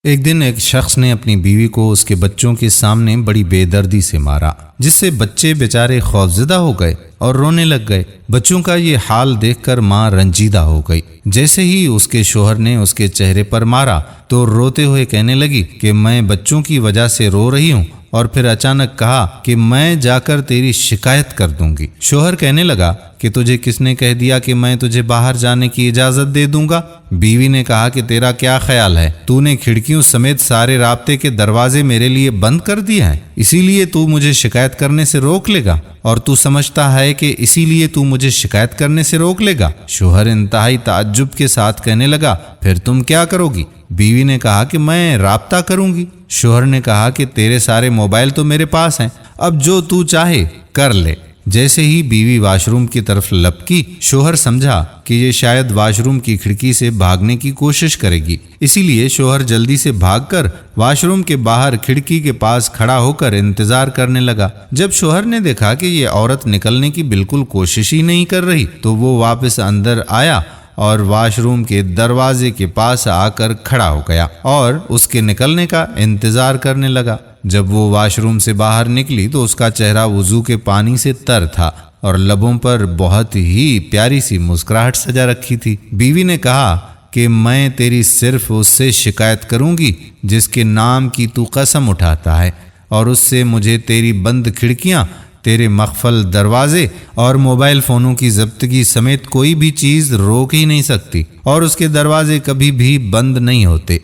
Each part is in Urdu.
ایک دن ایک شخص نے اپنی بیوی کو اس کے بچوں کے سامنے بڑی بے دردی سے مارا، جس سے بچے بیچارے خوفزدہ ہو گئے اور رونے لگ گئے۔ بچوں کا یہ حال دیکھ کر ماں رنجیدہ ہو گئی۔ جیسے ہی اس کے شوہر نے اس کے چہرے پر مارا تو روتے ہوئے کہنے لگی کہ میں بچوں کی وجہ سے رو رہی ہوں، اور پھر اچانک کہا کہ میں جا کر تیری شکایت کر دوں گی۔ شوہر کہنے لگا کہ تجھے کس نے کہہ دیا کہ میں تجھے باہر جانے کی اجازت دے دوں گا؟ بیوی نے کہا کہ تیرا کیا خیال ہے؟ تو نے کھڑکیوں سمیت سارے رابطے کے دروازے میرے لیے بند کر دیے ہیں، اسی لیے تو مجھے شکایت کرنے سے روک لے گا، اور تو سمجھتا ہے کہ اسی لیے تو مجھے شکایت کرنے سے روک لے گا؟ شوہر انتہائی تعجب کے ساتھ کہنے لگا پھر تم کیا کرو گی؟ بیوی نے کہا کہ میں رابطہ کروں گی۔ شوہر نے کہا کہ تیرے سارے موبائل تو میرے پاس ہیں، اب جو تو چاہے کر لے۔ جیسے ہی بیوی واش روم کی طرف لپکی، شوہر سمجھا کہ یہ شاید واش روم کی کھڑکی سے بھاگنے کی کوشش کرے گی، اسی لیے شوہر جلدی سے بھاگ کر واش روم کے باہر کھڑکی کے پاس کھڑا ہو کر انتظار کرنے لگا۔ جب شوہر نے دیکھا کہ یہ عورت نکلنے کی بالکل کوشش ہی نہیں کر رہی تو وہ واپس اندر آیا اور واش روم کے دروازے کے پاس آ کر کھڑا ہو گیا اور اس کے نکلنے کا انتظار کرنے لگا۔ جب وہ واش روم سے باہر نکلی تو اس کا چہرہ وضو کے پانی سے تر تھا اور لبوں پر بہت ہی پیاری سی مسکراہٹ سجا رکھی تھی۔ بیوی نے کہا کہ میں تیری صرف اس سے شکایت کروں گی جس کے نام کی تو قسم اٹھاتا ہے، اور اس سے مجھے تیری بند کھڑکیاں، تیرے مقفل دروازے اور موبائل فونوں کی ضبطگی سمیت کوئی بھی چیز روک ہی نہیں سکتی، اور اس کے دروازے کبھی بھی بند نہیں ہوتے۔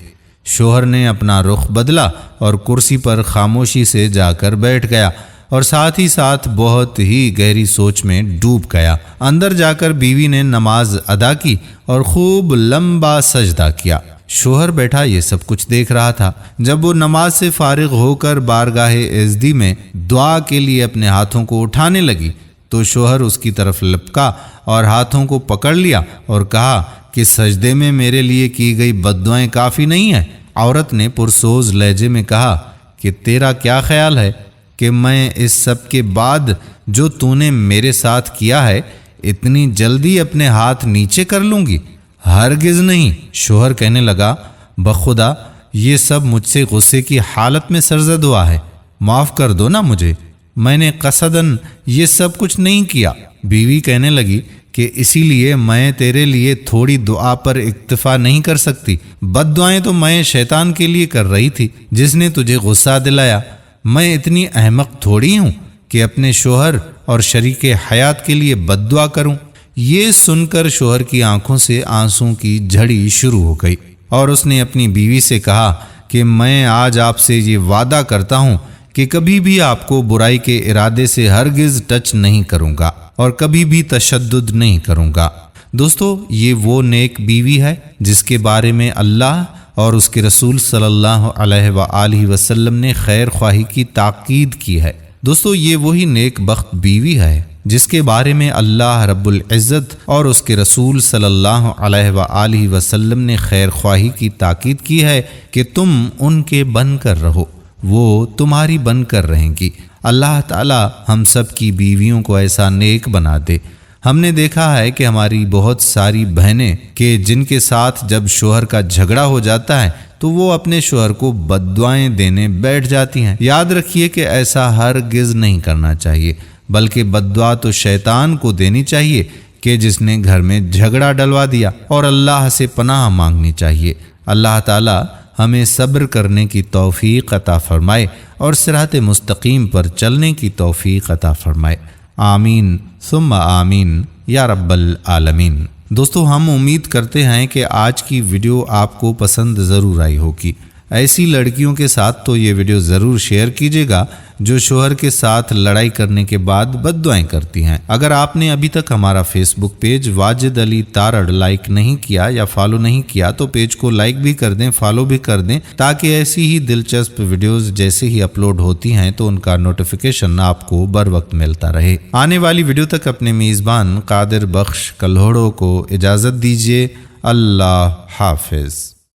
شوہر نے اپنا رخ بدلا اور کرسی پر خاموشی سے جا کر بیٹھ گیا، اور ساتھ ہی ساتھ بہت ہی گہری سوچ میں ڈوب گیا۔ اندر جا کر بیوی نے نماز ادا کی اور خوب لمبا سجدہ کیا۔ شوہر بیٹھا یہ سب کچھ دیکھ رہا تھا۔ جب وہ نماز سے فارغ ہو کر بارگاہ عزدی میں دعا کے لیے اپنے ہاتھوں کو اٹھانے لگی تو شوہر اس کی طرف لپکا اور ہاتھوں کو پکڑ لیا اور کہا کہ سجدے میں میرے لیے کی گئی بد دعائیں کافی نہیں ہیں۔ عورت نے پرسوز لہجے میں کہا کہ تیرا کیا خیال ہے کہ میں اس سب کے بعد جو تو نے میرے ساتھ کیا ہے اتنی جلدی اپنے ہاتھ نیچے کر لوں گی؟ ہرگز نہیں۔ شوہر کہنے لگا بخدا یہ سب مجھ سے غصے کی حالت میں سرزد ہوا ہے، معاف کر دو نا مجھے، میں نے قصداً یہ سب کچھ نہیں کیا۔ بیوی کہنے لگی کہ اسی لیے میں تیرے لیے تھوڑی دعا پر اکتفا نہیں کر سکتی، بد دعائیں تو میں شیطان کے لیے کر رہی تھی جس نے تجھے غصہ دلایا۔ میں اتنی احمق تھوڑی ہوں کہ اپنے شوہر اور شریک حیات کے لیے بد دعا کروں۔ یہ سن کر شوہر کی آنکھوں سے آنسوں کی جھڑی شروع ہو گئی، اور اس نے اپنی بیوی سے کہا کہ میں آج آپ سے یہ وعدہ کرتا ہوں کہ کبھی بھی آپ کو برائی کے ارادے سے ہرگز ٹچ نہیں کروں گا اور کبھی بھی تشدد نہیں کروں گا۔ دوستو، یہ وہ نیک بیوی ہے جس کے بارے میں اللہ اور اس کے رسول صلی اللہ علیہ وآلہ وسلم نے خیر خواہی کی تاکید کی ہے۔ دوستو، یہ وہی نیک بخت بیوی ہے جس کے بارے میں اللہ رب العزت اور اس کے رسول صلی اللہ علیہ وآلہ وسلم نے خیر خواہی کی تاکید کی ہے کہ تم ان کے بن کر رہو، وہ تمہاری بن کر رہیں گی۔ اللہ تعالی ہم سب کی بیویوں کو ایسا نیک بنا دے۔ ہم نے دیکھا ہے کہ ہماری بہت ساری بہنیں کہ جن کے ساتھ جب شوہر کا جھگڑا ہو جاتا ہے تو وہ اپنے شوہر کو بد دعائیں دینے بیٹھ جاتی ہیں۔ یاد رکھیے کہ ایسا ہرگز نہیں کرنا چاہیے، بلکہ بد دعا تو شیطان کو دینی چاہیے کہ جس نے گھر میں جھگڑا ڈلوا دیا، اور اللہ سے پناہ مانگنی چاہیے۔ اللہ تعالی ہمیں صبر کرنے کی توفیق عطا فرمائے اور صراط مستقیم پر چلنے کی توفیق عطا فرمائے۔ آمین ثم آمین یا رب العالمین۔ دوستو، ہم امید کرتے ہیں کہ آج کی ویڈیو آپ کو پسند ضرور آئی ہوگی۔ ایسی لڑکیوں کے ساتھ تو یہ ویڈیو ضرور شیئر کیجیے گا جو شوہر کے ساتھ لڑائی کرنے کے بعد بد دعائیں کرتی ہیں۔ اگر آپ نے ابھی تک ہمارا فیس بک پیج واجد علی تارڑ لائک نہیں کیا یا فالو نہیں کیا تو پیج کو لائک بھی کر دیں، فالو بھی کر دیں، تاکہ ایسی ہی دلچسپ ویڈیوز جیسے ہی اپلوڈ ہوتی ہیں تو ان کا نوٹیفیکیشن آپ کو بر وقت ملتا رہے۔ آنے والی ویڈیو تک اپنے میزبان قادر بخش کلہوڑو کو اجازت دیجیے۔ اللہ حافظ۔